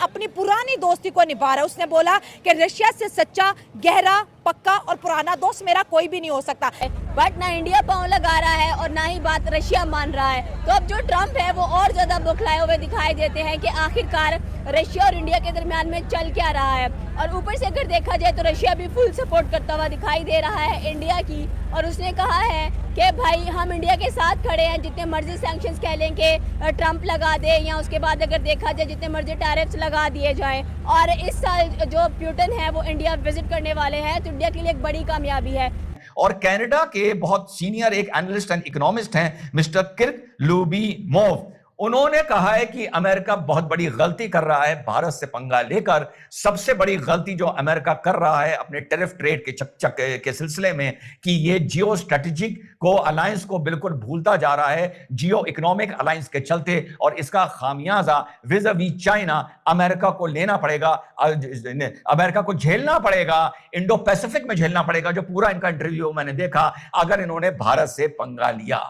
अपनी पुरानी दोस्ती को निभा रहा है। उसने बोला कि रशिया से सच्चा, गहरा, पक्का और पुराना दोस्त मेरा कोई भी नहीं हो सकता। बट ना इंडिया पांव लगा रहा है और ना ही बात रशिया मान रहा है। तो अब जो ट्रम्प है वो और ज्यादा बौखलाए हुए दिखाई देते हैं कि आखिरकार रशिया और इंडिया के दरमियान में चल क्या रहा है। और ऊपर से अगर देखा जाए तो रशिया भी फुल सपोर्ट करता हुआ दिखाई दे रहा है इंडिया की, और उसने कहा है कि भाई हम इंडिया के साथ खड़े हैं, जितने मर्जी सैंक्शंस कह लें कि ट्रम्प लगा दे, या उसके बाद अगर देखा जाए जितने मर्जी टैरिफ्स लगा दिए जाएं। और इस साल जो प्यूटन है वो इंडिया विजिट करने वाले हैं, तो इंडिया के लिए एक बड़ी कामयाबी है। और कनाडा के बहुत सीनियर एक एनालिस्ट एंड इकोनॉमिस्ट हैं मिस्टर किर्क लुबिमोव। उन्होंने कहा है कि अमेरिका बहुत बड़ी गलती कर रहा है भारत से पंगा लेकर। सबसे बड़ी गलती जो अमेरिका कर रहा है अपने टैरिफ ट्रेड के चकचक के सिलसिले में कि ये जियो स्ट्रेटेजिक को अलायंस को बिल्कुल भूलता जा रहा है जियो इकोनॉमिक अलायंस के चलते, और इसका खामियाजा विज़ावी चाइना अमेरिका को लेना पड़ेगा, अमेरिका को झेलना पड़ेगा, इंडो पैसिफिक में झेलना पड़ेगा। जो पूरा इनका इंटरव्यू मैंने देखा, अगर इन्होंने भारत से पंगा लिया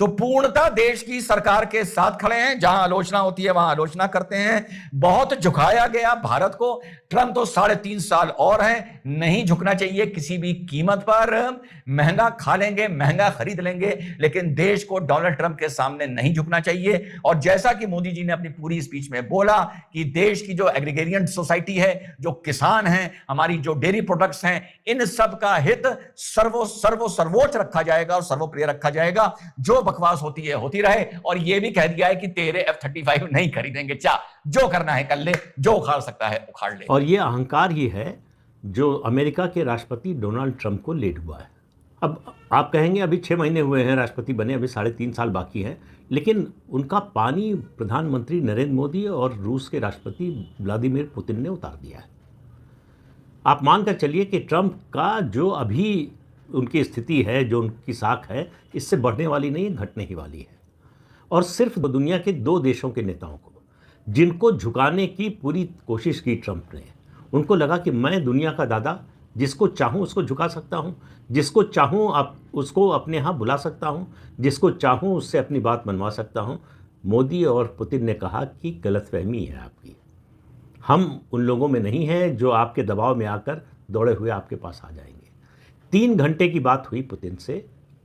तो पूर्णतः देश की सरकार के साथ खड़े हैं, जहां आलोचना होती है वहां आलोचना करते हैं। बहुत झुकाया गया भारत को। ट्रंप तो 3.5 साल और हैं, नहीं झुकना चाहिए किसी भी कीमत पर। महंगा खा लेंगे, महंगा खरीद लेंगे, लेकिन देश को डोनाल्ड ट्रंप के सामने नहीं झुकना चाहिए। और जैसा कि मोदी जी ने अपनी पूरी स्पीच में बोला कि देश की जो एग्रीगेरियन सोसाइटी है, जो किसान हैं, हमारी जो डेयरी प्रोडक्ट्स हैं, इन सब का हित सर्वोच्च रखा जाएगा और सर्वोप्रिय रखा जाएगा। जो बकवास होती है होती रहे। और यह भी कह दिया है कि तेरे F-35 नहीं खरीदेंगे, चाह जो करना है कर ले, जो उखाड़ सकता है उखाड़ ले। और यह अहंकार ही है जो अमेरिका के राष्ट्रपति डोनाल्ड ट्रंप को लेड हुआ है। अब आप कहेंगे अभी 6 महीने हुए हैं राष्ट्रपति बने, अभी 3.5 साल बाकी है, लेकिन उनका पानी प्रधानमंत्री नरेंद्र मोदी और रूस के राष्ट्रपति व्लादिमीर पुतिन ने उतार दिया है। आप मानकर चलिए कि ट्रंप का जो अभी उनकी स्थिति है, जो उनकी साख है, इससे बढ़ने वाली नहीं है, घटने ही वाली है। और सिर्फ दुनिया के 2 देशों के नेताओं को, जिनको झुकाने की पूरी कोशिश की ट्रंप ने, उनको लगा कि मैं दुनिया का दादा, जिसको चाहूँ उसको झुका सकता हूँ, जिसको चाहूँ आप उसको अपने यहाँ बुला सकता हूँ, जिसको चाहूँ उससे अपनी बात मनवा सकता हूँ। मोदी और पुतिन ने कहा कि गलतफहमी है आपकी, हम उन लोगों में नहीं हैं जो आपके दबाव में आकर दौड़े हुए आपके पास आ जाएंगे। 3 घंटे की बात हुई पुतिन से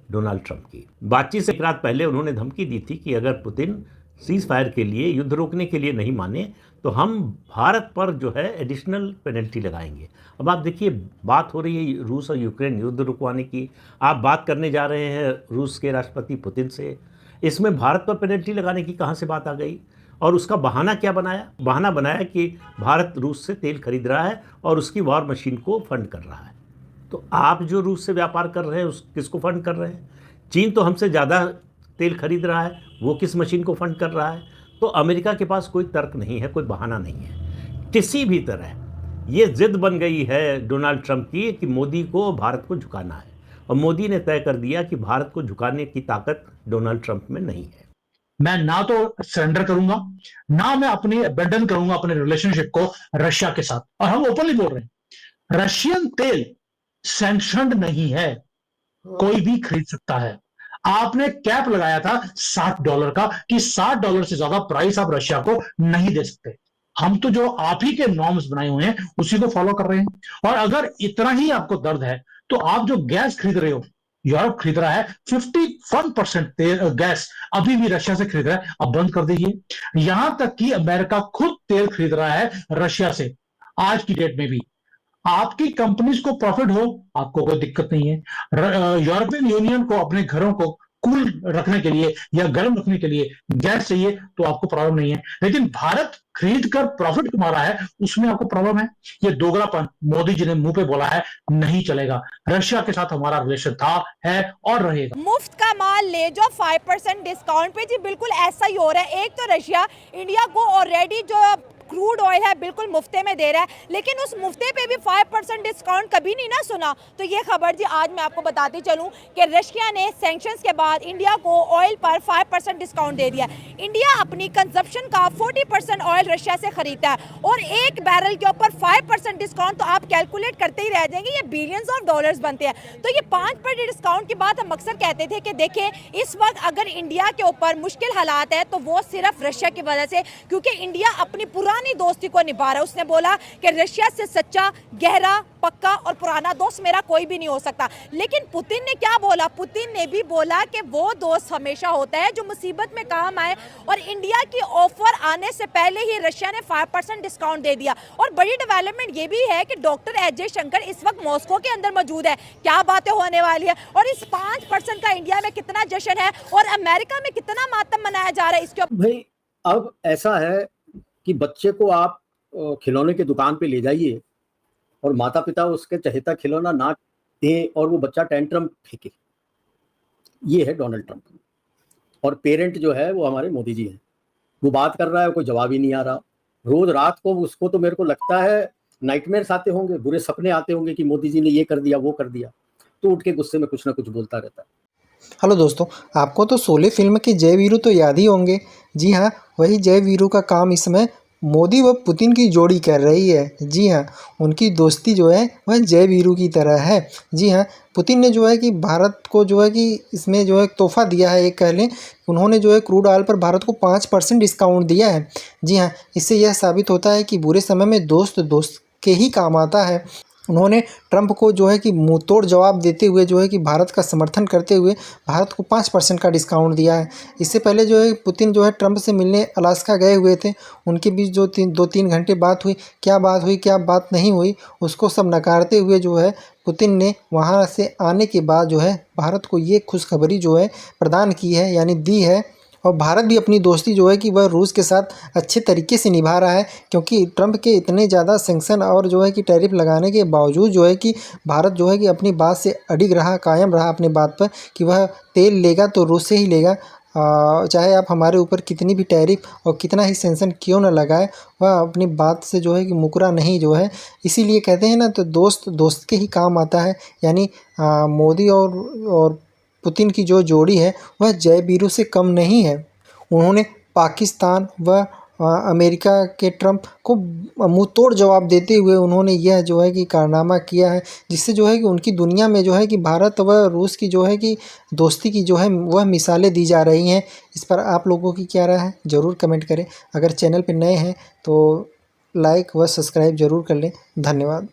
डोनाल्ड ट्रंप की बातचीत से एक रात पहले उन्होंने धमकी दी थी कि अगर पुतिन सीज फायर के लिए, युद्ध रोकने के लिए नहीं माने तो हम भारत पर जो है एडिशनल पेनल्टी लगाएंगे। अब आप देखिए, बात हो रही है रूस और यूक्रेन युद्ध रुकवाने की, आप बात करने जा रहे हैं रूस के राष्ट्रपति पुतिन से, इसमें भारत पर पेनल्टी लगाने की कहाँ से बात आ गई? और उसका बहाना क्या बनाया? बहाना बनाया कि भारत रूस से तेल खरीद रहा है और उसकी वॉर मशीन को फंड कर रहा है। तो आप जो रूस से व्यापार कर रहे हैं उस किसको फंड कर रहे हैं? चीन तो हमसे ज़्यादा तेल खरीद रहा है, वो किस मशीन को फंड कर रहा है? तो अमेरिका के पास कोई तर्क नहीं है, कोई बहाना नहीं है। किसी भी तरह ये जिद बन गई है डोनाल्ड ट्रंप की कि मोदी को भारत को झुकाना है, और मोदी ने तय कर दिया कि भारत को झुकाने की ताकत डोनाल्ड ट्रंप में नहीं है। मैं ना तो सरेंडर करूंगा, ना मैं अपनी अबेंडन करूंगा अपने रिलेशनशिप को रशिया के साथ। और हम ओपनली बोल रहे हैं, रशियन तेल सैंक्शनड नहीं है, कोई भी खरीद सकता है। आपने कैप लगाया था $60 का कि $60 से ज्यादा प्राइस आप रशिया को नहीं दे सकते। हम तो जो आप ही के नॉर्म्स बनाए हुए हैं उसी को फॉलो कर रहे हैं। और अगर इतना ही आपको दर्द है तो आप जो गैस खरीद रहे हो, यूरोप खरीद रहा है 51% गैस अभी भी रशिया से खरीद रहा है, अब बंद कर दीजिए। यहां तक कि अमेरिका खुद तेल खरीद रहा है रशिया से आज की डेट में भी। आपकी कंपनीज को प्रॉफिट हो, आपको कोई दिक्कत नहीं है। यूरोपियन यूनियन को अपने घरों को कूल रखने के लिए या गर्म रखने के लिए गैस चाहिए तो आपको प्रॉब्लम नहीं है, लेकिन भारत खरीद कर प्रॉफिट कमा रहा है उसमें आपको प्रॉब्लम है। ये दोगलापन मोदी जी ने मुंह पे बोला है, नहीं चलेगा। रशिया के साथ हमारा रिलेशन था, है और रहेगा। मुफ्त का माल ले जो 5% डिस्काउंट पे। जी बिल्कुल ऐसा ही हो रहा है। एक तो रशिया इंडिया को ऑलरेडी जो क्रूड ऑयल है बिल्कुल मुफ्ते में दे रहा है, लेकिन उस मुफ्ते पे भी 5% डिस्काउंट कभी नहीं ना सुना। तो ये खबर जी आज मैं आपको बताती चलूं कि रशिया ने सैंक्शंस के बाद इंडिया को ऑयल पर 5% डिस्काउंट दे दिया। इंडिया अपनी कंजप्शन का 40% ऑयल रशिया से खरीदता है, और एक बैरल के ऊपर 5% डिस्काउंट, तो आप कैलकुलेट करते ही रह जाएंगे, ये बिलियंस ऑफ डॉलर्स बनते हैं। तो ये 5% डिस्काउंट की बात हम अक्सर कहते थे कि देखें इस वक्त अगर इंडिया के ऊपर मुश्किल हालात है तो वो सिर्फ रशिया की वजह से, क्योंकि इंडिया अपनी पुरानी पुरानी दोस्ती को निभा रहा है। उसने बोला कि रशिया से सच्चा, गहरा, पक्का और पुराना दोस्त मेरा कोई भी नहीं हो सकता। लेकिन पुतिन ने क्या बोला? पुतिन ने भी बोला कि वो दोस्त हमेशा होता है जो मुसीबत में काम आए, और इंडिया की ऑफर आने से पहले ही रशिया ने 5% डिस्काउंट दे दिया। और बड़ी डेवलपमेंट ये भी है कि डॉक्टर एस जयशंकर इस वक्त मॉस्को के अंदर मौजूद है। क्या बातें होने वाली है, और इस 5% का इंडिया में कितना जश्न है और अमेरिका में कितना मातम मनाया जा रहा है इसके ऊपर। भाई अब ऐसा है कि बच्चे को आप खिलौने की दुकान पे ले जाइए और माता पिता उसके चहेता खिलौना ना दें और वो बच्चा टेंट्रम फेंके। ये है डोनाल्ड ट्रंप। और पेरेंट जो है वो हमारे मोदी जी हैं। वो बात कर रहा है, कोई जवाब ही नहीं आ रहा। रोज रात को उसको तो मेरे को लगता है नाइटमेयर्स आते होंगे, बुरे सपने आते होंगे कि मोदी जी ने ये कर दिया वो कर दिया, तो उठ के गुस्से में कुछ ना कुछ बोलता रहता है। हेलो दोस्तों, आपको तो शोले फिल्म के जय वीरू तो याद ही होंगे। जी हाँ, वही जय वीरू का काम इस समय मोदी व पुतिन की जोड़ी कर रही है। जी हाँ, उनकी दोस्ती जो है वह जय वीरू की तरह है। जी हाँ, पुतिन ने जो है कि भारत को जो है कि इसमें जो है तोहफा दिया है, एक कह लें। उन्होंने जो है क्रूड ऑयल पर भारत को 5% डिस्काउंट दिया है। जी हाँ, इससे यह साबित होता है कि बुरे समय में दोस्त दोस्त के ही काम आता है। उन्होंने ट्रंप को जो है कि मुँह तोड़ जवाब देते हुए जो है कि भारत का समर्थन करते हुए भारत को 5% का डिस्काउंट दिया है। इससे पहले जो है पुतिन जो है ट्रंप से मिलने अलास्का गए हुए थे। उनके बीच जो 2-3 घंटे बात हुई, क्या बात नहीं हुई, उसको सब नकारते हुए जो है पुतिन ने वहाँ से आने के बाद जो है भारत को ये खुशखबरी जो है प्रदान की है, यानी दी है। और भारत भी अपनी दोस्ती जो है कि वह रूस के साथ अच्छे तरीके से निभा रहा है, क्योंकि ट्रंप के इतने ज़्यादा सैंक्शन और जो है कि टैरिफ लगाने के बावजूद जो है कि भारत जो है कि अपनी बात से अडिग रहा, कायम रहा अपनी बात पर कि वह तेल लेगा तो रूस से ही लेगा। चाहे आप हमारे ऊपर कितनी भी टैरिफ और कितना ही सैंक्शन क्यों न लगाए, वह अपनी बात से जो है कि मुकरा नहीं जो है। इसीलिए कहते हैं ना, तो दोस्त दोस्त के ही काम आता है। यानी मोदी और पुतिन की जो जोड़ी है वह जय वीरू से कम नहीं है। उन्होंने पाकिस्तान व अमेरिका के ट्रंप को मुंह तोड़ जवाब देते हुए उन्होंने यह जो है कि कारनामा किया है, जिससे जो है कि उनकी दुनिया में जो है कि भारत व रूस की जो है कि दोस्ती की जो है वह मिसालें दी जा रही हैं। इस पर आप लोगों की क्या राय है, ज़रूर कमेंट करें। अगर चैनल पर नए हैं तो लाइक व सब्सक्राइब ज़रूर कर लें। धन्यवाद।